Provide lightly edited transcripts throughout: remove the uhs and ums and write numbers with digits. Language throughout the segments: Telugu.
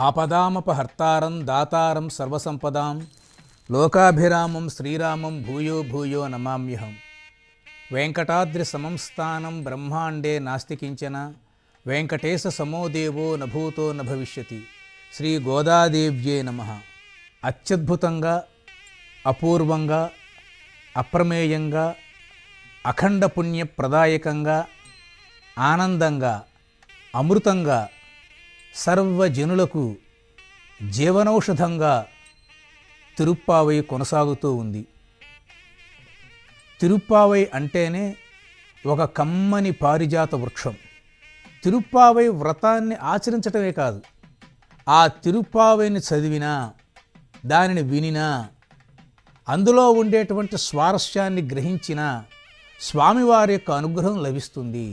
ఆపదామపహర్తారం దాతారం సర్వసంపదాం లోకాభిరామం శ్రీరామం భూయో భూయో నమామ్యహం. వెంకటాద్రి సమం స్థానం బ్రహ్మాండే నాస్తి కించన వెంకటేశ సమోదేవో నభూతో నభవిష్యతి. శ్రీ గోదాదేవ్యే నమః. అత్యద్భుతంగా, అపూర్వంగా, అప్రమేయంగా, అఖండ పుణ్యప్రదాయకంగా, ఆనందంగా, అమృతంగా, సర్వజనులకు జీవనౌషధంగా తిరుప్పావై కొనసాగుతూ ఉంది. తిరుప్పావై అంటేనే ఒక కమ్మని పారిజాత వృక్షం. తిరుప్పావై వ్రతాన్ని ఆచరించటమే కాదు, ఆ తిరుప్పావైని చదివినా, దానిని వినినా, అందులో ఉండేటువంటి స్వారస్యాన్ని గ్రహించినా స్వామివారి యొక్క అనుగ్రహం లభిస్తుంది.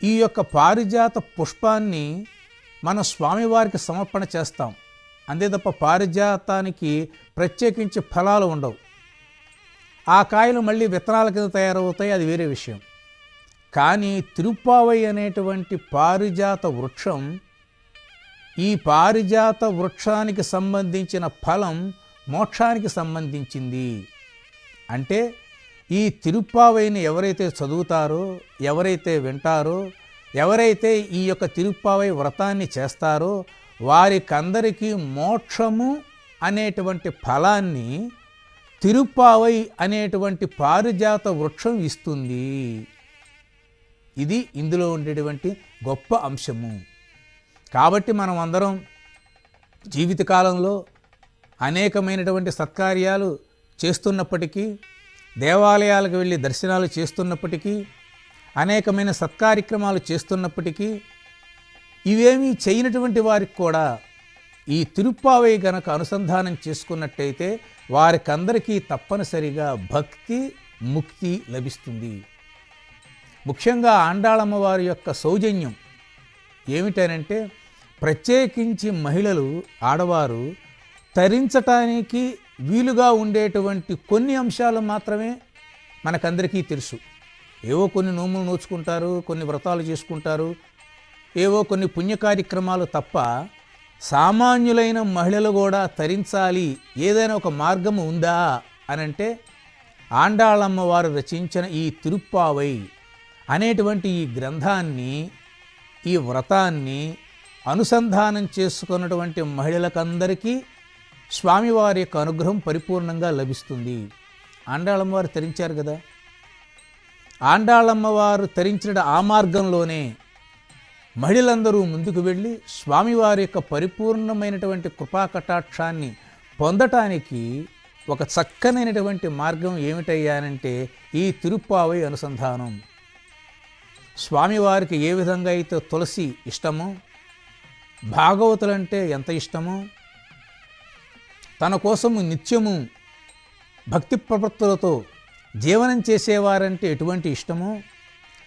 ఈ యొక్క పారిజాత పుష్పాన్ని మనం స్వామివారికి సమర్పణ చేస్తాం, అంతే తప్ప పారిజాతానికి ప్రత్యేకించి ఫలాలు ఉండవు. ఆ కాయలు మళ్ళీ విత్తనాల కింద తయారవుతాయి, అది వేరే విషయం. కానీ తిరుప్పావై అనేటువంటి పారిజాత వృక్షం, ఈ పారిజాత వృక్షానికి సంబంధించిన ఫలం మోక్షానికి సంబంధించింది. అంటే ఈ తిరుప్పావైని ఎవరైతే చదువుతారో, ఎవరైతే వింటారో, ఎవరైతే ఈ యొక్క తిరుప్పావై వ్రతాన్ని చేస్తారో వారికందరికీ మోక్షము అనేటువంటి ఫలాన్ని తిరుప్పావై అనేటువంటి పారిజాత వృక్షం ఇస్తుంది. ఇది ఇందులో ఉండేటువంటి గొప్ప అంశము. కాబట్టి మనం అందరం జీవితకాలంలో అనేకమైనటువంటి సత్కార్యాలు చేస్తున్నప్పటికీ, దేవాలయాలకు వెళ్ళి దర్శనాలు చేస్తున్నప్పటికీ, అనేకమైన సత్కార్యక్రమాలు చేస్తున్నప్పటికీ, ఇవేమీ చేయనటువంటి వారికి కూడా ఈ తిరుప్పావై గనక అనుసంధానం చేసుకున్నట్టయితే వారికందరికీ తప్పనిసరిగా భక్తి, ముక్తి లభిస్తుంది. ముఖ్యంగా ఆండాళమ్మ వారి యొక్క సౌజన్యం ఏమిటనంటే, ప్రత్యేకించి మహిళలు, ఆడవారు తరించటానికి వీలుగా ఉండేటువంటి కొన్ని అంశాలు మాత్రమే మనకందరికీ తెలుసు. ఏవో కొన్ని నోములు నోచుకుంటారు, కొన్ని వ్రతాలు చేసుకుంటారు, ఏవో కొన్ని పుణ్యకార్యక్రమాలు తప్ప సామాన్యులైన మహిళలు కూడా తరించాలి, ఏదైనా ఒక మార్గం ఉందా అనంటే ఆండాళమ్మ వారు రచించిన ఈ తిరుప్పావై అనేటువంటి ఈ గ్రంథాన్ని, ఈ వ్రతాన్ని అనుసంధానం చేసుకున్నటువంటి మహిళలకందరికీ స్వామివారి యొక్క అనుగ్రహం పరిపూర్ణంగా లభిస్తుంది. ఆండాళమ్మ వారు తరించారు కదా, ఆండాళమ్మ వారు తరించిన ఆ మార్గంలోనే మహిళలందరూ ముందుకు వెళ్ళి స్వామివారి యొక్క పరిపూర్ణమైనటువంటి కృపాకటాక్షాన్ని పొందటానికి ఒక చక్కనైనటువంటి మార్గం ఏమిటయ్యానంటే ఈ తిరుప్పావై అనుసంధానం. స్వామివారికి ఏ విధంగా అయితే తులసి ఇష్టమో, భాగవతులంటే ఎంత ఇష్టమో, తన కోసము నిత్యము భక్తి ప్రవృత్తులతో జీవనం చేసేవారంటే ఎటువంటి ఇష్టమో,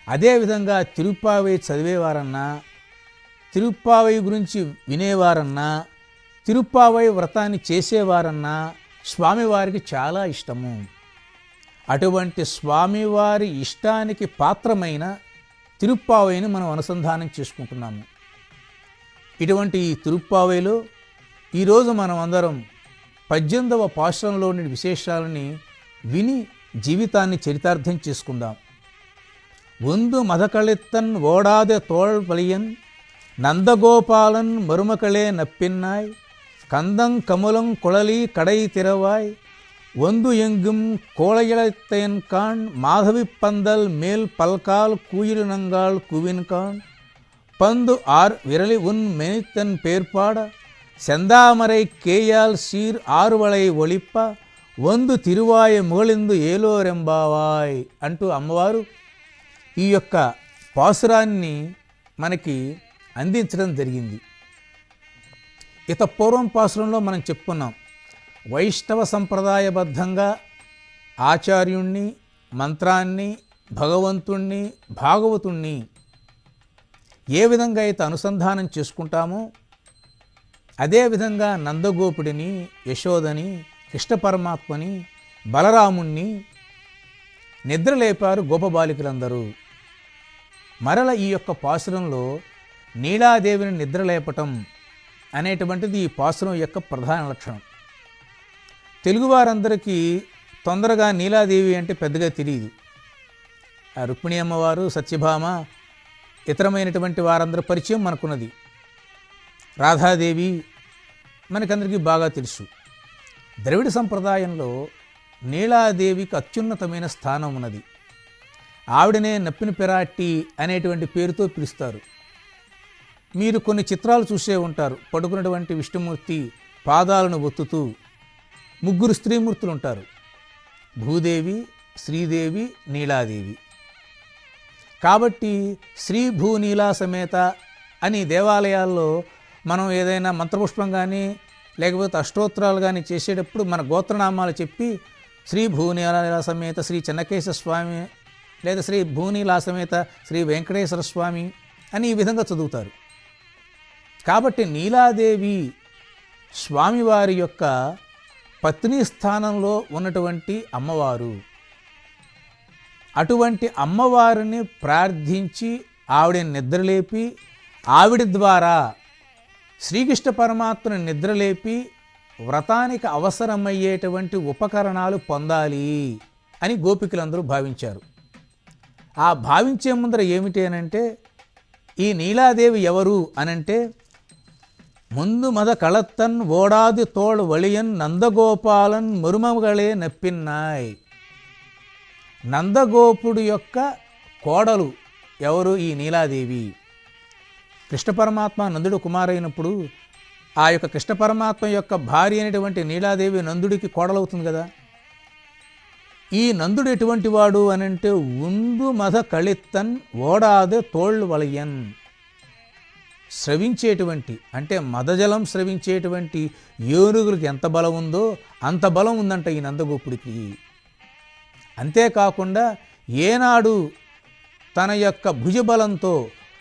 అదేవిధంగా తిరుప్పావై చదివేవారన్నా, తిరుప్పావై గురించి వినేవారన్నా, తిరుప్పావై వ్రతాన్ని చేసేవారన్నా స్వామివారికి చాలా ఇష్టము. అటువంటి స్వామివారి ఇష్టానికి పాత్రమైన తిరుప్పావైని మనం అనుసంధానం చేసుకుంటున్నాము. ఇటువంటి ఈ తిరుప్పావైలో ఈరోజు మనం అందరం 18వ పాశురంలోని విశేషాలని విని జీవితాన్ని చరితార్థం చేసుకుందాం. ఒందు మదకళెత్తన్ ఓడాదె తోళ్ పలియన్ నందగోపాలన్ మరుమకళే నప్పిన్నాయ్ కందం కములం కుళలి కడై తిరవాయ్ ఒందు ఎంగుం కోళయళத்தையன் காண் மாதவி பந்தல் மேல் பல்கால் கூயிரு நங்காள் குவின் காண் பந்து ஆர் விரலி உன் மெனித்தன் பேர்பாட செந்தாமரை కేయాల్ సీర్ ఆరువళై ఒలిప్ప వందు తిరువాయ ముగళిందు ఏలోరెంబావాయ్ అంటూ అమ్మవారు ఈ యొక్క పాసురాన్ని మనకి అందించడం జరిగింది. ఇత పూర్వం పాసురంలో మనం చెప్పుకున్నాం, వైష్ణవ సంప్రదాయబద్ధంగా ఆచార్యుణ్ణి, మంత్రాన్ని, భగవంతుణ్ణి, భాగవతుణ్ణి ఏ విధంగా అయితే అనుసంధానం చేసుకుంటామో అదేవిధంగా నందగోపుడిని, యశోదని, కృష్ణ పరమాత్మని, బలరాముణ్ణి నిద్రలేపారు గోపబాలికలందరూ. మరల ఈ యొక్క పాసురంలో నీలాదేవిని నిద్రలేపటం, అనేటువంటిది ఈ పాసురం యొక్క ప్రధాన లక్షణం. తెలుగువారందరికీ తొందరగా నీలాదేవి అంటే పెద్దగా తెలియదు. ఆ రుక్మిణి అమ్మవారు, సత్యభామ, ఇతరమైనటువంటి వారందరి పరిచయం మనకున్నది. రాధాదేవి మనకందరికీ బాగా తెలుసు. ద్రవిడ సంప్రదాయంలో నీలాదేవికి అత్యున్నతమైన స్థానం ఉన్నది. ఆవిడనే నప్పిన పిరాట్టి అనేటువంటి పేరుతో పిలుస్తారు. మీరు కొన్ని చిత్రాలు చూసే ఉంటారు. పడుకున్నటువంటి విష్ణుమూర్తి పాదాలను ఒత్తుతూ ముగ్గురు స్త్రీమూర్తులు ఉంటారు. భూదేవి, శ్రీదేవి, నీలాదేవి. కాబట్టి శ్రీ భూనీలా సమేత అని దేవాలయాల్లో మనం ఏదైనా మంత్రపుష్పం కానీ లేకపోతే అష్టోత్తరాలు కానీ చేసేటప్పుడు మన గోత్రనామాలు చెప్పి శ్రీ భూనీలా సమేత శ్రీ చెన్నకేశ్వర స్వామి లేదా శ్రీ భూనీలా సమేత శ్రీ వెంకటేశ్వర స్వామి అని ఈ విధంగా చదువుతారు. కాబట్టి నీలాదేవి స్వామివారి యొక్క పత్ని స్థానంలో ఉన్నటువంటి అమ్మవారు. అటువంటి అమ్మవారిని ప్రార్థించి ఆవిడని నిద్రలేపి ఆవిడ ద్వారా శ్రీకృష్ణ పరమాత్మని నిద్రలేపి వ్రతానికి అవసరమయ్యేటువంటి ఉపకరణాలు పొందాలి అని గోపికలందరూ భావించారు. ఆ భావించే ముందర ఏమిటి అనంటే ఈ నీలాదేవి ఎవరు అనంటే ముందు మద కళత్తన్ ఓడాది తోళ్ వళియన్ నందగోపాలన్ మురుమగళే నప్పిన్నాయ్. నందగోపుడు యొక్క కోడలు ఎవరు? ఈ నీలాదేవి. కృష్ణ పరమాత్మ నందుడు కుమారైనప్పుడు ఆ యొక్క కృష్ణ పరమాత్మ యొక్క భార్య అయినటువంటి నీలాదేవి నందుడికి కోడలవుతుంది కదా. ఈ నందుడు ఎటువంటి వాడు అనంటే ఉందు మద కళిత్తన్ ఓడాదే తోళ్ళు వలయన్. స్రవించేటువంటి అంటే మదజలం స్రవించేటువంటి ఏనుగులకు ఎంత బలం ఉందో అంత బలం ఉందంట ఈ నందగోపుడికి. అంతేకాకుండా ఏనాడు తన యొక్క భుజబలంతో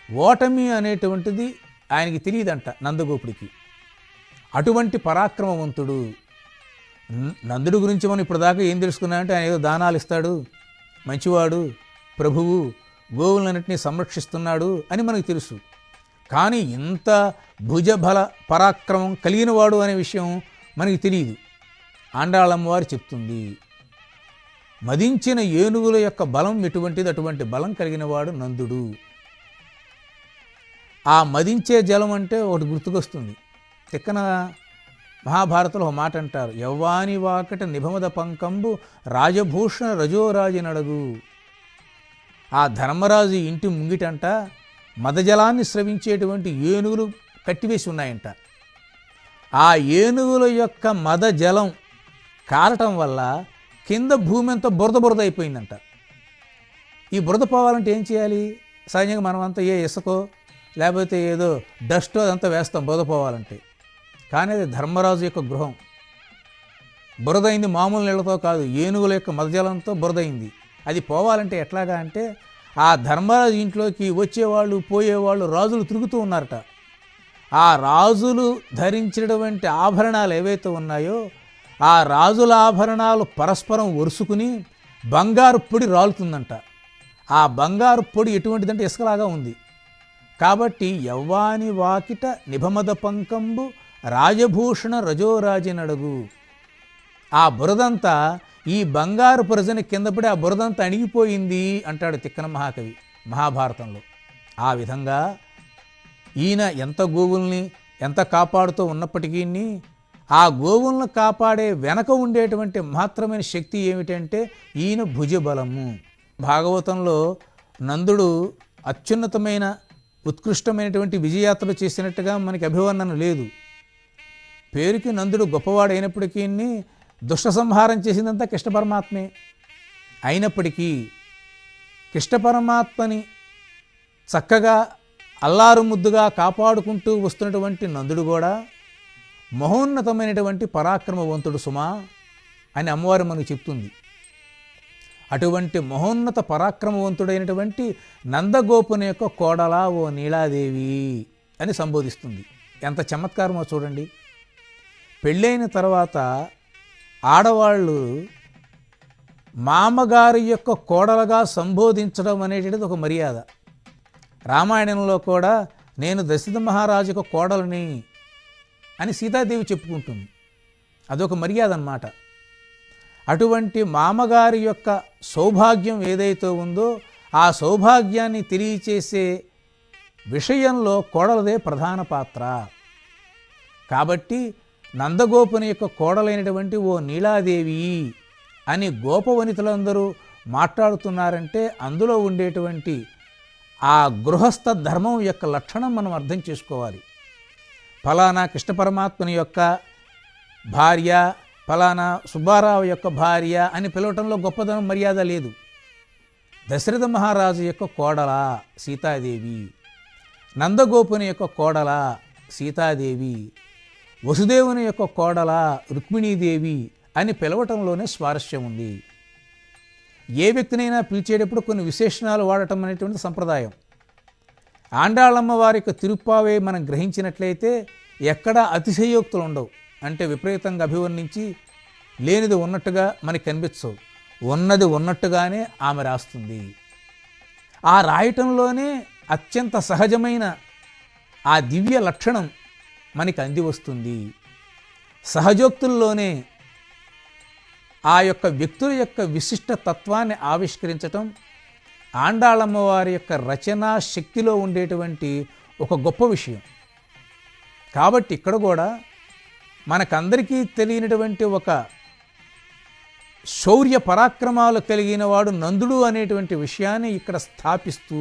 ఓటమి అనేటువంటిది ఆయనకి తెలియదంట నందగోపుడికి. అటువంటి పరాక్రమవంతుడు. నందుడి గురించి మనం ఇప్పుడు దాకా ఏం తెలుసుకున్నామంటే ఆయన ఏదో దానాలు ఇస్తాడు, మంచివాడు, ప్రభువు, గోవులన్నింటినీ సంరక్షిస్తున్నాడు అని మనకు తెలుసు. కానీ ఇంత భుజబల పరాక్రమం కలిగినవాడు అనే విషయం మనకి తెలియదు. ఆండాళమ్మవారు చెప్తుంది, మదించిన ఏనుగుల యొక్క బలం ఎటువంటిది, అటువంటి బలం కలిగినవాడు నందుడు. ఆ మదించే జలం అంటే ఒకటి గుర్తుకొస్తుంది. తిక్కన మహాభారతంలో ఒక మాట అంటారు, యవ్వాని వాకట నిభమద పంకంబు రాజభూషణ రజోరాజు నడగు. ఆ ధర్మరాజు ఇంటి ముంగిటంట మదజలాన్ని స్రవించేటువంటి ఏనుగులు కట్టివేసి ఉన్నాయంట. ఆ ఏనుగుల యొక్క మదజలం కారటం వల్ల కింద భూమి అంతా బురద అయిపోయిందంట. ఈ బురద పోవాలంటే ఏం చేయాలి? సహజంగా మనమంతా ఏ ఇసుకో లేకపోతే ఏదో డస్ట్ అదంతా వేస్తాం బురద పోవాలంటే. కానీ అది ధర్మరాజు యొక్క గృహం. బురదైంది మామూలు నీళ్లతో కాదు, ఏనుగుల యొక్క మదజలంతో బురదైంది. అది పోవాలంటే ఎట్లాగా అంటే ఆ ధర్మరాజు ఇంట్లోకి వచ్చేవాళ్ళు పోయేవాళ్ళు రాజులు తిరుగుతూ ఉన్నారట. ఆ రాజులు ధరించినటువంటి ఆభరణాలు ఏవైతే ఉన్నాయో ఆ రాజుల ఆభరణాలు పరస్పరం ఒరుసుకుని బంగారు పొడి రాలుతుందంట. ఆ బంగారు పొడి ఎటువంటిదంటే ఇసుకలాగా ఉంది. కాబట్టి యవ్వాని వాకిట నిభమద పంకంబు రాజభూషణ రజోరాజినడుగు. ఆ బురదంతా ఈ బంగారు ప్రజని కిందపడి ఆ బురదంతా అణిగిపోయింది అంటాడు తిక్కన మహాకవి మహాభారతంలో. ఆ విధంగా ఈయన ఎంత గోవుల్ని ఎంత కాపాడుతూ ఉన్నప్పటికీ ఆ గోవులను కాపాడే వెనక ఉండేటువంటి మహత్తరమైన శక్తి ఏమిటంటే ఈయన భుజబలము. భాగవతంలో నందుడు అత్యున్నతమైన ఉత్కృష్టమైనటువంటి విజయయాత్రలు చేసినట్టుగా మనకి అభివర్ణన లేదు. పేరుకి నందుడు గొప్పవాడైనప్పటికీ దుష్ట సంహారం చేసిందంతా కృష్ణ పరమాత్మే. అయినప్పటికీ కృష్ణ పరమాత్మని చక్కగా అల్లారు ముద్దుగా కాపాడుకుంటూ వస్తున్నటువంటి నందుడు కూడా మహోన్నతమైనటువంటి పరాక్రమవంతుడు సుమా అని అమ్మవారు మనకు చెప్తుంది. అటువంటి మహోన్నత పరాక్రమవంతుడైనటువంటి నందగోపుని యొక్క కోడలా ఓ నీలాదేవి అని సంబోధిస్తుంది. ఎంత చమత్కారమో చూడండి. పెళ్ళైన తర్వాత ఆడవాళ్ళు మామగారి యొక్క కోడలుగా సంబోధించడం అనేటువంటిది ఒక మర్యాద. రామాయణంలో కూడా నేను దశరథ మహారాజు యొక్క కోడలని, అని సీతాదేవి చెప్పుకుంటుంది. అదొక మర్యాద అన్నమాట. అటువంటి మామగారి యొక్క సౌభాగ్యం ఏదైతే ఉందో ఆ సౌభాగ్యాన్ని తెలియచేసే విషయంలో కోడలదే ప్రధాన పాత్ర. కాబట్టి నందగోపుని యొక్క కోడలైనటువంటి ఓ నీలాదేవి అని గోపవనితలందరూ మాట్లాడుతున్నారంటే అందులో ఉండేటువంటి ఆ గృహస్థ ధర్మం యొక్క లక్షణం మనం అర్థం చేసుకోవాలి. ఫలానా కృష్ణ పరమాత్మని యొక్క భార్య, ఫలానా సుబ్బారావు యొక్క భార్య అని పిలవటంలో గొప్పదనం మర్యాద లేదు. దశరథ మహారాజు యొక్క కోడల సీతాదేవి, నందగోపుని యొక్క కోడల సీతాదేవి, వసుదేవుని యొక్క కోడల రుక్మిణీదేవి అని పిలవటంలోనే స్వారస్యం ఉంది. ఏ వ్యక్తినైనా పిలిచేటప్పుడు కొన్ని విశేషణాలు వాడటం అనేటువంటి సంప్రదాయం. ఆండాళమ్మ వారి యొక్క తిరుప్పావే మనం గ్రహించినట్లయితే ఎక్కడా అతిశయోక్తులు ఉండవు. అంటే విపరీతంగా అభివర్ణించి లేనిది ఉన్నట్టుగా మనకి కనిపించవు. ఉన్నది ఉన్నట్టుగానే ఆమె రాస్తుంది. ఆ రాయటంలోనే అత్యంత సహజమైన ఆ దివ్య లక్షణం మనకి అంది వస్తుంది. సహజోక్తుల్లోనే ఆ యొక్క వ్యక్తుల యొక్క విశిష్ట తత్వాన్ని ఆవిష్కరించటం ఆండాళమ్మ వారి యొక్క రచనా శక్తిలో ఉండేటువంటి ఒక గొప్ప విషయం. కాబట్టి ఇక్కడ కూడా మనకందరికీ తెలియనటువంటి ఒక శౌర్య పరాక్రమాలు కలిగిన వాడు నందుడు అనేటువంటి విషయాన్ని ఇక్కడ స్థాపిస్తూ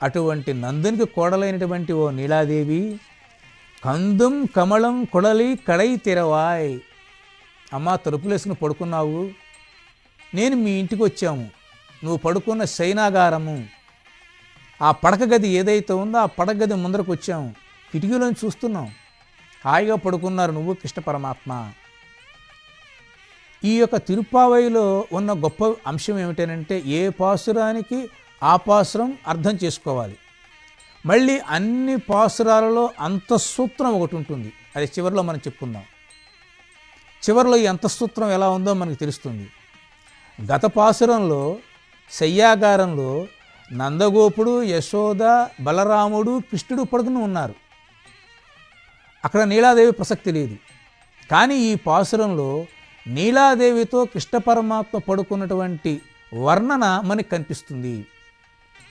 అటువంటి నందునికి కోడలైనటువంటి ఓ నీలాదేవి కందుం కమలం కొడలి కడై తెరవాయ్. అమ్మా, తలుపులేసుకుని పడుకున్నావు, నేను మీ ఇంటికి వచ్చాము, నువ్వు పడుకున్న శయనాగారము ఆ పడక గది ఏదైతే ఉందో ఆ పడక గది ముందరకు వచ్చాము, కిటికీలోని చూస్తున్నాం, హాయిగా పడుకున్నారు నువ్వు కృష్ణ పరమాత్మ. ఈ యొక్క తిరుప్పావైలో ఉన్న గొప్ప అంశం ఏమిటంటే ఏ పాసురానికి ఆ పాసురం అర్థం చేసుకోవాలి. మళ్ళీ అన్ని పాసురాలలో అంతఃసూత్రం ఒకటి ఉంటుంది, అది చివరిలో మనం చెప్పుకుందాం. చివరిలో ఈ అంతఃసూత్రం ఎలా ఉందో మనకు తెలుస్తుంది. గత పాసురంలో శయ్యాగారంలో నందగోపుడు, యశోద, బలరాముడు, కృష్ణుడు పడుకుని ఉన్నారు. అక్కడ నీలాదేవి ప్రసక్తి లేదు. కానీ ఈ పాసురంలో నీలాదేవితో కృష్ణ పరమాత్మ పడుకున్నటువంటి వర్ణన మనకు కనిపిస్తుంది.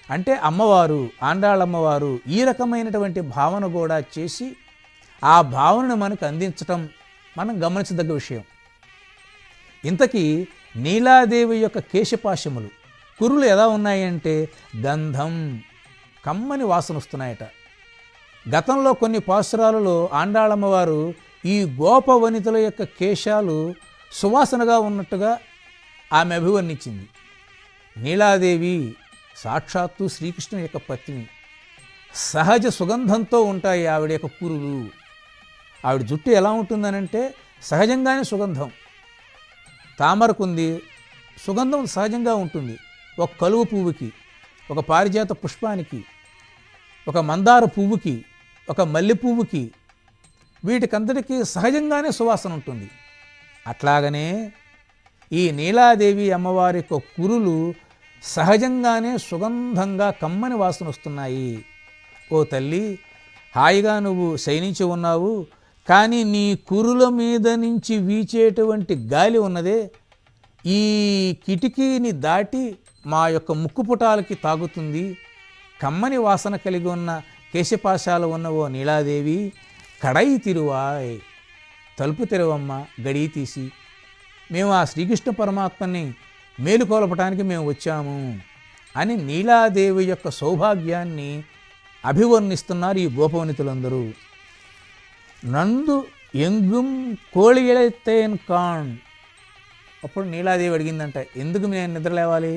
అంటే అమ్మవారు, ఆండాళమ్మవారు ఈ రకమైనటువంటి భావన కూడా చేసి ఆ భావనను మనకు అందించటం మనం గమనించదగ్గ విషయం. ఇంతకీ నీలాదేవి యొక్క కేశపాశములు, కురులు ఎలా ఉన్నాయంటే గంధం, కమ్మని వాసన వస్తున్నాయట. గతంలో కొన్ని పాసురాలలో ఆండాళమ్మవారు ఈ గోప వనితల యొక్క కేశాలు సువాసనగా ఉన్నట్టుగా ఆమె అభివర్ణించింది. నీలాదేవి సాక్షాత్తు శ్రీకృష్ణుని యొక్క పత్ని, సహజ సుగంధంతో ఉంటాయి ఆవిడ యొక్క కురులు. ఆవిడ జుట్టు ఎలా ఉంటుందనంటే సహజంగానే సుగంధం. తామరకుంది సుగంధం సహజంగా ఉంటుంది. ఒక కలువ పువ్వుకి, ఒక పారిజాత పుష్పానికి, ఒక మందార పువ్వుకి, ఒక మల్లె పువ్వుకి, వీటికందరికీ సహజంగానే సువాసన ఉంటుంది. అట్లాగనే ఈ నీలాదేవి అమ్మవారి యొక్క కురులు సహజంగానే సుగంధంగా కమ్మని వాసన వస్తున్నాయి. ఓ తల్లి, హాయిగా నువ్వు శయనించి ఉన్నావు, కానీ నీ కురుల మీద నుంచి వీచేటువంటి గాలి ఉన్నదే ఈ కిటికీని దాటి మా యొక్క ముక్కుపుటాలకి తాగుతుంది. కమ్మని వాసన కలిగి ఉన్న కేశపాశాలు ఉన్న ఓ నీలాదేవి, కడై తిరువాయ్, తలుపు తెరవమ్మ గడియ తీసి, మేము ఆ శ్రీకృష్ణ పరమాత్మని మేలుకొలపటానికి మేము వచ్చాము అని నీలాదేవి యొక్క సౌభాగ్యాన్ని అభివర్ణిస్తున్నారు ఈ గోపవనితులందరూ. నందు ఎంగుం కోళియలైతేన్ కాన్. అప్పుడు నీలాదేవి అడిగిందంట, ఎందుకు నేను నిద్ర లేవాలి?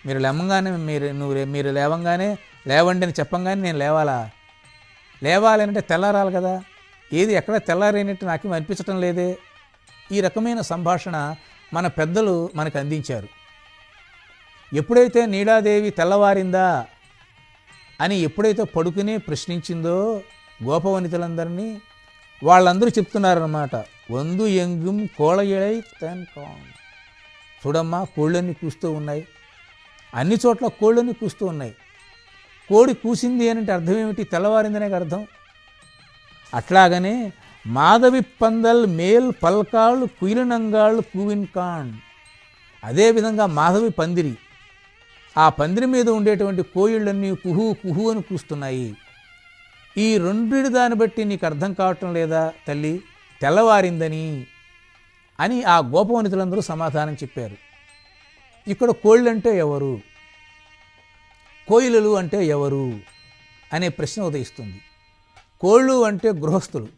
మీరు లేవంగానే మీరు లేవంగానే లేవండి అని చెప్పంగానే నేను లేవాలా? లేవాలంటే తెల్లారాలి కదా, ఏది ఎక్కడ తెల్లారైనట్టు నాకేం అనిపించటం లేదే. ఈ రకమైన సంభాషణ మన పెద్దలు మనకు అందించారు. ఎప్పుడైతే నీలాదేవి తెల్లవారిందా అని ఎప్పుడైతే పడుకుని ప్రశ్నించిందో గోపవనితలందరినీ, వాళ్ళందరూ చెప్తున్నారన్నమాట, వందు ఎంగుం కోళయై తన్ కాన్. చూడమ్మా, కోళ్ళన్నీ కూస్తూ ఉన్నాయి, అన్ని చోట్ల కోళ్ళన్నీ కూస్తూ ఉన్నాయి. కోడి కూసింది అని అంటే అర్థం ఏమిటి? తెల్లవారిందనే అర్థం. అట్లాగనే మాధవి పందల్ మేల్ పల్కాళ్ళు కుయిలినంగాళ్ళు కూవిన్కాన్, అదేవిధంగా మాధవి పందిరి, ఆ పందిరి మీద ఉండేటువంటి కోయిళ్ళన్నీ కుహు కుహు అని కూస్తున్నాయి. ఈ రెండిటి దాన్ని బట్టి నీకు అర్థం కావటం లేదా తల్లి, తెల్లవారిందని అని ఆ గోపవనితులందరూ సమాధానం చెప్పారు. ఇక్కడ కోళ్ళంటే ఎవరు, కోయిలలు అంటే ఎవరు అనే ప్రశ్న ఉదయిస్తుంది. కోళ్ళు అంటే గృహస్థులు,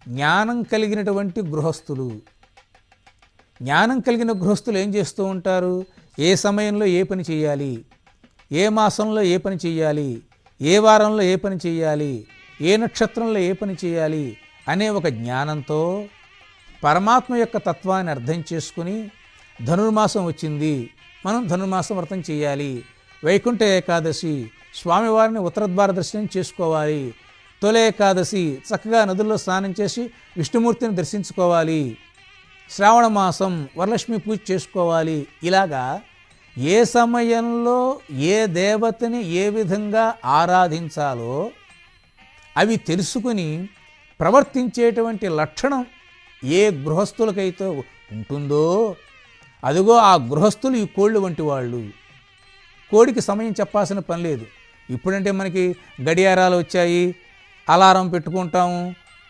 జ్ఞానం కలిగినటువంటి గృహస్థులు. జ్ఞానం కలిగిన గృహస్థులు ఏం చేస్తూ ఉంటారు, ఏ సమయంలో ఏ పని చేయాలి, ఏ మాసంలో ఏ పని చేయాలి, ఏ వారంలో ఏ పని చేయాలి, ఏ నక్షత్రంలో ఏ పని చేయాలి అనే ఒక జ్ఞానంతో పరమాత్మ యొక్క తత్వాన్ని అర్థం చేసుకుని, ధనుర్మాసం వచ్చింది, మనం ధనుర్మాసం వ్రతం చేయాలి, వైకుంఠ ఏకాదశి స్వామివారిని ఉత్తరద్వార దర్శనం చేసుకోవాలి, తొలి ఏకాదశి చక్కగా నదుల్లో స్నానం చేసి విష్ణుమూర్తిని దర్శించుకోవాలి, శ్రావణ మాసం వరలక్ష్మి పూజ చేసుకోవాలి. ఇలాగా ఏ సమయంలో ఏ దేవతని ఏ విధంగా ఆరాధించాలో అవి తెలుసుకుని ప్రవర్తించేటువంటి లక్షణం ఏ గృహస్థులకైతే ఉంటుందో అదిగో ఆ గృహస్థులు ఈ కోళ్ళు వంటి వాళ్ళు. కోడికి సమయం చెప్పాల్సిన పని లేదు. ఇప్పుడంటే మనకి గడియారాలు వచ్చాయి, అలారం పెట్టుకుంటాము,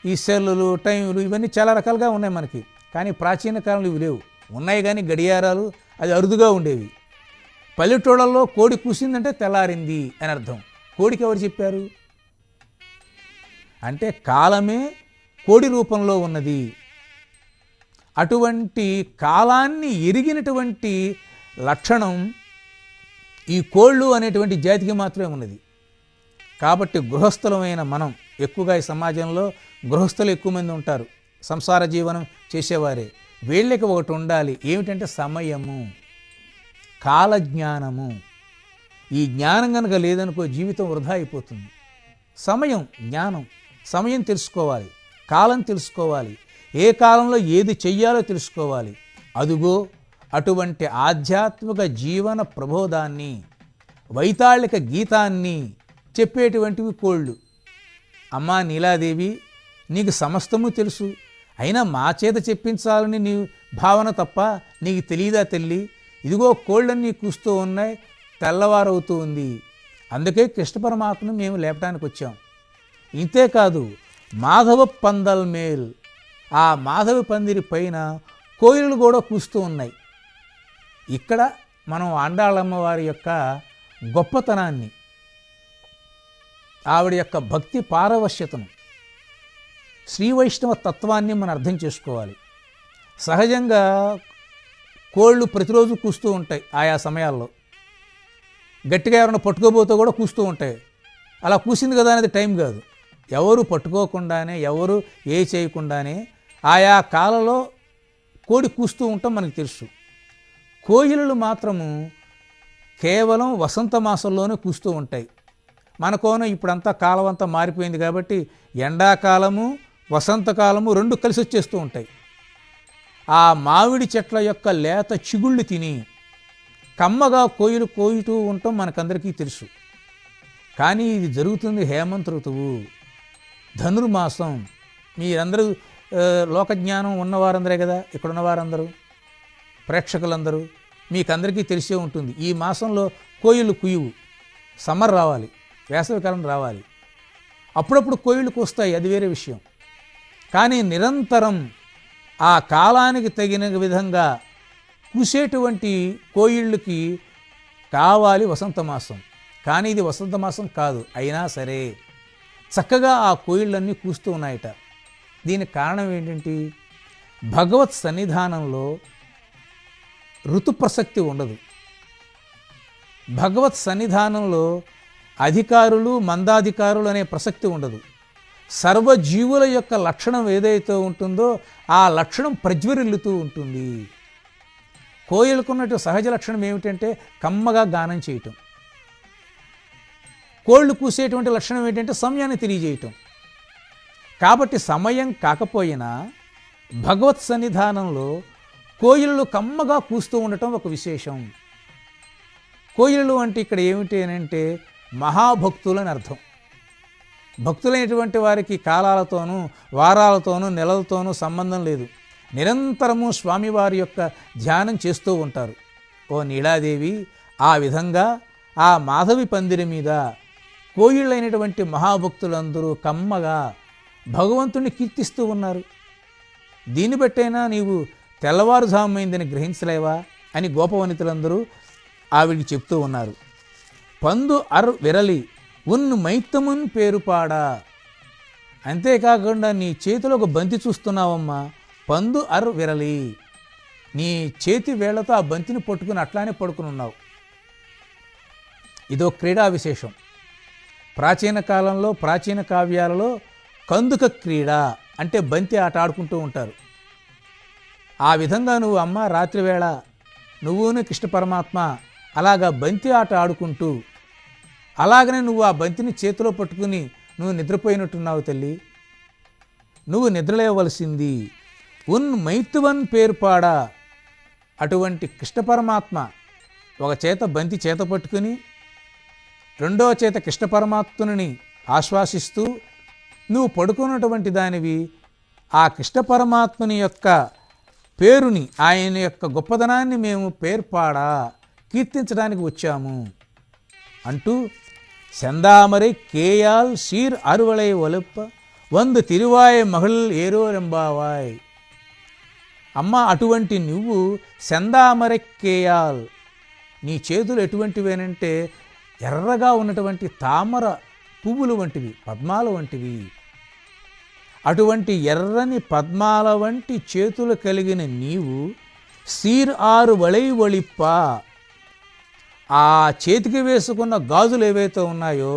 ఈ సెల్లులు టైంలు ఇవన్నీ చాలా రకాలుగా ఉన్నాయి మనకి. కానీ ప్రాచీన కాలంలో ఇవి లేవు. ఉన్నాయి కానీ గడియారాలు అది అరుదుగా ఉండేవి. పల్లెటూళ్ళల్లో కోడి కూసిందంటే తెల్లారింది అని అర్థం. కోడికి ఎవరు చెప్పారు అంటే కాలమే కోడి రూపంలో ఉన్నది. అటువంటి కాలాన్ని ఎరిగినటువంటి లక్షణం ఈ కోళ్ళు అనేటువంటి జాతికి మాత్రమే ఉన్నది. కాబట్టి గృహస్థులమైన మనం ఎక్కువగా ఈ సమాజంలో గృహస్థులు ఎక్కువ మంది ఉంటారు, సంసార జీవనం చేసేవారే. వీళ్ళకి ఒకటి ఉండాలి, ఏమిటంటే సమయము, కాలజ్ఞానము. ఈ జ్ఞానం కనుక లేదనుకో జీవితం వృధా అయిపోతుంది. సమయం జ్ఞానం, సమయం తెలుసుకోవాలి, కాలం తెలుసుకోవాలి, ఏ కాలంలో ఏది చెయ్యాలో తెలుసుకోవాలి. అదుగో అటువంటి ఆధ్యాత్మిక జీవన ప్రబోధాన్ని, వైతాళిక గీతాన్ని చెప్పేటువంటివి కోళ్ళు. అమ్మా నీలాదేవి, నీకు సమస్తము తెలుసు, అయినా మా చేత చెప్పించాలని నీ భావన తప్ప నీకు తెలియదా తల్లి? ఇదిగో కోళ్ళన్నీ కూస్తూ ఉన్నాయి, తెల్లవారవుతూ ఉంది, అందుకే కృష్ణ పరమాత్మను మేము లేపడానికి వచ్చాం. ఇంతేకాదు మాధవ పందల్ మేల్, ఆ మాధవ పందిరి పైన కోయిలు కూడా కూస్తూ ఉన్నాయి. ఇక్కడ మనం ఆండాళమ్మ వారి యొక్క గొప్పతనాన్ని, ఆవిడ యొక్క భక్తి పారవశ్యతను, శ్రీ వైష్ణవ తత్వాన్ని మనం అర్థం చేసుకోవాలి. సహజంగా కోళ్ళు ప్రతిరోజు కూస్తూ ఉంటాయి, ఆయా సమయాల్లో గట్టిగా ఎవరైనా పట్టుకోబోతే కూడా కూస్తూ ఉంటాయి. అలా కూసింది కదా అనేది టైం కాదు. ఎవరు పట్టుకోకుండానే, ఎవరు ఏ చేయకుండానే ఆయా కాలంలో కోడి కూస్తూ ఉంటాం మనకు తెలుసు. కోయిలలు మాత్రము కేవలం వసంత మాసంలోనే కూస్తూ ఉంటాయి. మనకోన ఇప్పుడంతా కాలం అంతా మారిపోయింది కాబట్టి ఎండాకాలము వసంతకాలము రెండు కలిసి వచ్చేస్తూ ఉంటాయి. ఆ మామిడి చెట్ల యొక్క లేత చిగుళ్ళు తిని కమ్మగా కోయిలు కోయితూ ఉంటాం మనకందరికీ తెలుసు. కానీ ఇది జరుగుతుంది హేమంత ఋతువు, ధనుర్మాసం. మీరందరూ లోకజ్ఞానం ఉన్నవారందరే కదా, ఇక్కడున్న వారందరూ ప్రేక్షకులందరూ మీకందరికీ తెలిసే ఉంటుంది. ఈ మాసంలో కోయిలు కుయ్యవు, సమ్మర్ రావాలి, వేసవికాలం రావాలి, అప్పుడప్పుడు కోయిలు కూస్తాయి, అది వేరే విషయం. కానీ నిరంతరం ఆ కాలానికి తగిన విధంగా కూసేటువంటి కోయిళ్ళకి కావాలి వసంతమాసం. కానీ ఇది వసంతమాసం కాదు, అయినా సరే చక్కగా ఆ కోయిళ్ళన్నీ కూస్తూ ఉన్నాయట. దీనికి కారణం ఏంటంటే భగవత్ సన్నిధానంలో ఋతు ప్రసక్తి ఉండదు. భగవత్ సన్నిధానంలో అధికారులు మందాధికారులు అనే ప్రసక్తి ఉండదు. సర్వజీవుల యొక్క లక్షణం ఏదైతే ఉంటుందో ఆ లక్షణం ప్రజ్వరిల్లుతూ ఉంటుంది. కోయిలకున్నట్టు సహజ లక్షణం ఏమిటంటే కమ్మగా గానం చేయటం. కోళ్ళు కూసేటువంటి లక్షణం ఏంటంటే సమయాన్ని తెలియజేయటం. కాబట్టి సమయం కాకపోయినా భగవత్ సన్నిధానంలో కోయిలలు కమ్మగా కూస్తూ ఉండటం ఒక విశేషం. కోయిలలు అంటే ఇక్కడ ఏమిటి అని అంటే మహాభక్తులని అర్థం. భక్తులైనటువంటి వారికి కాలాలతోనూ వారాలతోనూ నెలలతోనూ సంబంధం లేదు. నిరంతరము స్వామివారి యొక్క ధ్యానం చేస్తూ ఉంటారు. ఓ నీలాదేవి, ఆ విధంగా ఆ మాధవి పందిరి మీద కోయిళ్ళైనటువంటి మహాభక్తులందరూ కమ్మగా భగవంతుణ్ణి కీర్తిస్తూ ఉన్నారు. దీన్ని బట్టైనా నీవు తెల్లవారుజామైందని గ్రహించలేవా అని గోపవనితులందరూ ఆవిడికి చెప్తూ ఉన్నారు. పందు అర్ విరలి ఉన్ మైత్తమున్ పేరుపాడా. అంతేకాకుండా నీ చేతిలో ఒక బంతి చూస్తున్నావమ్మా, పందు అర్ విరలి. నీ చేతి వేళ్లతో ఆ బంతిని పట్టుకుని అట్లానే పడుకుని ఉన్నావు. ఇదో క్రీడా విశేషం. ప్రాచీన కాలంలో ప్రాచీన కావ్యాలలో కందుక క్రీడ అంటే బంతి ఆట ఆడుకుంటూ ఉంటారు. ఆ విధంగా నువ్వు అమ్మ రాత్రివేళ నువ్వును కృష్ణ పరమాత్మ అలాగా బంతి ఆట ఆడుకుంటూ అలాగనే నువ్వు ఆ బంతిని చేతిలో పట్టుకుని నువ్వు నిద్రపోయినట్టున్నావు తల్లి. నువ్వు నిద్రలేవలసింది ఉన్ మైత్తువన్ పేరుపాడా. అటువంటి కృష్ణ పరమాత్మ ఒక చేత బంతి చేత పట్టుకుని రెండో చేత కృష్ణ పరమాత్ముని ఆశ్వాసిస్తూ నువ్వు పడుకున్నటువంటి దానివి. ఆ కృష్ణ పరమాత్ముని యొక్క పేరుని, ఆయన యొక్క గొప్పదనాన్ని మేము పేర్పాడా కీర్తించడానికి వచ్చాము అంటూ செந்தாமரை கேயால் சீர் அறுவலை ஒலுப்ப వందు తిరువాయ్ మహిళ్ ఏరో రెంబావాయ్. అమ్మ, అటువంటి నువ్వు సెందామరె కేయాల్, నీ చేతులు ఎటువంటివేనంటే ఎర్రగా ఉన్నటువంటి తామర పువ్వులు వంటివి, పద్మాల వంటివి. అటువంటి ఎర్రని పద్మాల వంటి చేతులు కలిగిన నీవు సీర్ ఆరు వళై ఒళిప్ప, ఆ చేతికి వేసుకున్న గాజులు ఏవైతే ఉన్నాయో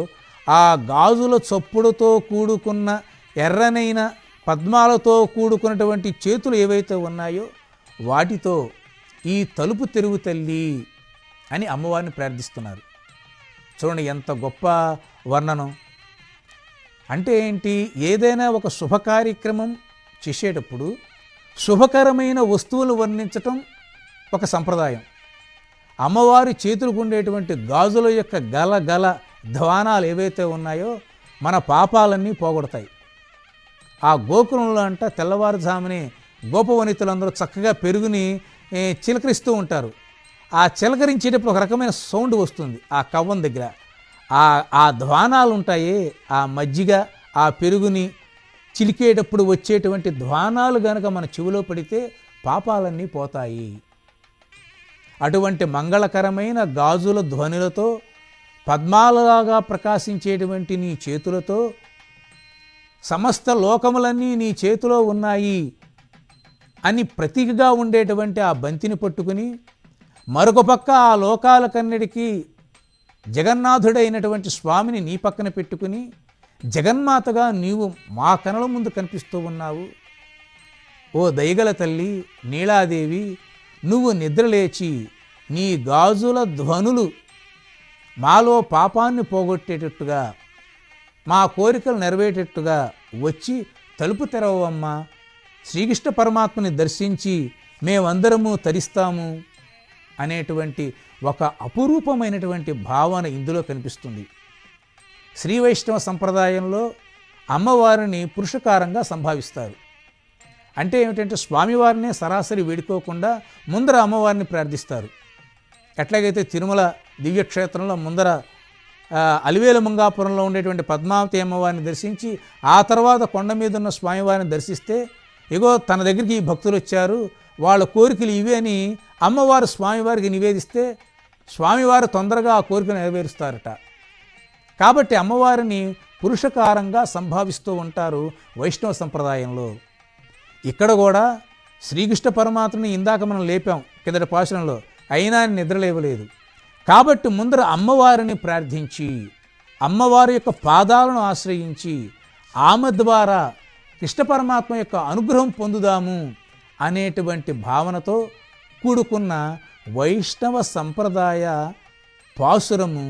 ఆ గాజుల చప్పుడుతో కూడుకున్న ఎర్రనైన పద్మాలతో కూడుకున్నటువంటి చేతులు ఏవైతే ఉన్నాయో వాటితో ఈ తలుపు తెరువు తల్లి అని అమ్మవారిని ప్రార్థిస్తున్నారు. చూడండి ఎంత గొప్ప వర్ణనం. అంటే ఏంటి, ఏదైనా ఒక శుభ కార్యక్రమం చేసేటప్పుడు శుభకరమైన వస్తువులు వర్ణించటం ఒక సంప్రదాయం. అమ్మవారి చేతులకు ఉండేటువంటి గాజుల యొక్క గల గల ధ్వానాలు ఏవైతే ఉన్నాయో మన పాపాలన్నీ పోగొడతాయి. ఆ గోకులంలో అంట తెల్లవారుజామునే గోపవనితులందరూ చక్కగా పెరుగుని చిలకరిస్తూ ఉంటారు. ఆ చిలకరించేటప్పుడు ఒక రకమైన సౌండ్ వస్తుంది ఆ కవ్వం దగ్గర. ఆ ధ్వానాలు ఉంటాయి, ఆ మజ్జిగ ఆ పెరుగుని చిలికేటప్పుడు వచ్చేటువంటి ధ్వానాలు గనక మన చెవిలో పడితే పాపాలన్నీ పోతాయి. అటువంటి మంగళకరమైన గాజుల ధ్వనులతో పద్మాలలాగా ప్రకాశించేటువంటి నీ చేతులతో సమస్త లోకములన్నీ నీ చేతిలో ఉన్నాయి అని ప్రతీకగా ఉండేటువంటి ఆ బంతిని పట్టుకుని మరొక పక్క ఆ లోకాలకన్నిటికీ జగన్నాథుడైనటువంటి స్వామిని నీ పక్కన పెట్టుకుని జగన్మాతగా నీవు మా కనుల ముందు కనిపిస్తూ ఉన్నావు. ఓ దయగల తల్లి నీలాదేవి, నువ్వు నిద్రలేచి నీ గాజుల ధ్వనులు మాలో పాపాన్ని పోగొట్టేటట్టుగా మా కోరికలు నెరవేరేటట్టుగా వచ్చి తలుపు తెరవమ్మా, శ్రీకృష్ణ పరమాత్మని దర్శించి మేమందరము తరిస్తాము అనేటువంటి ఒక అపురూపమైనటువంటి భావన ఇందులో కనిపిస్తుంది. శ్రీ వైష్ణవ సంప్రదాయంలో అమ్మవారిని పురుషకారంగా సంభావిస్తారు. అంటే ఏమిటంటే స్వామివారినే సరాసరి వేడుకోకుండా ముందర అమ్మవారిని ప్రార్థిస్తారు. ఎట్లాగైతే తిరుమల దివ్యక్షేత్రంలో ముందర అలివేలు మంగాపురంలో ఉండేటువంటి పద్మావతి అమ్మవారిని దర్శించి ఆ తర్వాత కొండ మీద ఉన్న స్వామివారిని దర్శిస్తే ఇగో తన దగ్గరికి ఈ భక్తులు వచ్చారు, వాళ్ళ కోరికలు ఇవి అని అమ్మవారు స్వామివారికి నివేదిస్తే స్వామివారు తొందరగా ఆ కోరికను నెరవేరుస్తారట. కాబట్టి అమ్మవారిని పురుషకారంగా సంభావిస్తూ ఉంటారు వైష్ణవ సంప్రదాయంలో. ఇక్కడ కూడా శ్రీకృష్ణ పరమాత్మని ఇందాక మనం లేపాం కిందటి పాశురంలో, అయినా నిద్రలేవలేదు. కాబట్టి ముందర అమ్మవారిని ప్రార్థించి అమ్మవారి యొక్క పాదాలను ఆశ్రయించి ఆమె ద్వారా కృష్ణ పరమాత్మ యొక్క అనుగ్రహం పొందుదాము అనేటువంటి భావనతో కూడుకున్న వైష్ణవ సంప్రదాయ పాసురము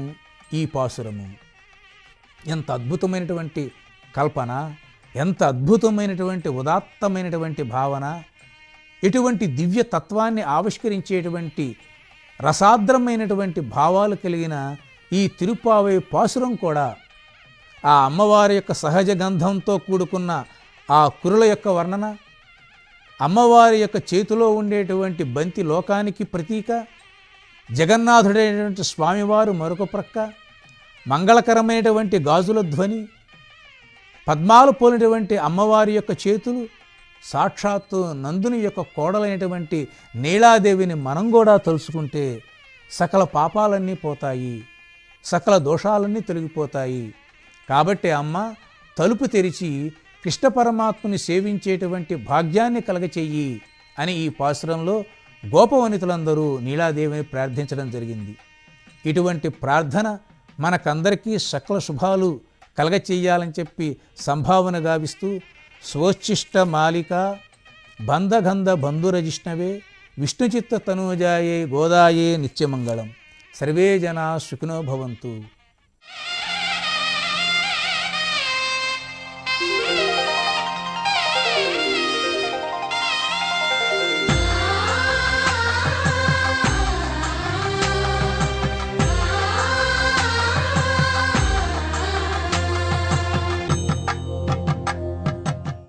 ఈ పాసురము. ఎంత అద్భుతమైనటువంటి కల్పన, ఎంత అద్భుతమైనటువంటి ఉదాత్తమైనటువంటి భావన, ఇటువంటి దివ్య తత్వాన్ని ఆవిష్కరించేటువంటి రసాద్రమైనటువంటి భావాలు కలిగిన ఈ తిరుప్పావై పాసురం కూడా ఆ అమ్మవారి యొక్క సహజ గంధంతో కూడుకున్న ఆ కురుల యొక్క వర్ణన, అమ్మవారి యొక్క చేతిలో ఉండేటువంటి బంతి లోకానికి ప్రతీక, జగన్నాథుడైనటువంటి స్వామివారు మరొక ప్రక్క, మంగళకరమైనటువంటి గాజుల ధ్వని, పద్మాలు పోలినటువంటి అమ్మవారి యొక్క చేతులు, సాక్షాత్తు నందుని యొక్క కోడలైనటువంటి నీలాదేవిని మనం కూడా తలుచుకుంటే సకల పాపాలన్నీ పోతాయి, సకల దోషాలన్నీ తొలగిపోతాయి. కాబట్టి అమ్మ తలుపు తెరిచి కృష్ణ పరమాత్మని సేవించేటువంటి భాగ్యాన్ని కలగచెయ్యి అని ఈ పాసురంలో గోపవనితులందరూ నీలాదేవిని ప్రార్థించడం జరిగింది. ఇటువంటి ప్రార్థన మనకందరికీ సకల శుభాలు కలగచెయ్యాలని చెప్పి సంభావన గావిస్తూ స్వోచ్ఛిష్ట మాలిక బంధగంధ బంధురజిష్ణవే విష్ణుచిత్త తనూజాయే గోదాయే నిత్యమంగళం. సర్వే జనా సుఖినో భవంతు.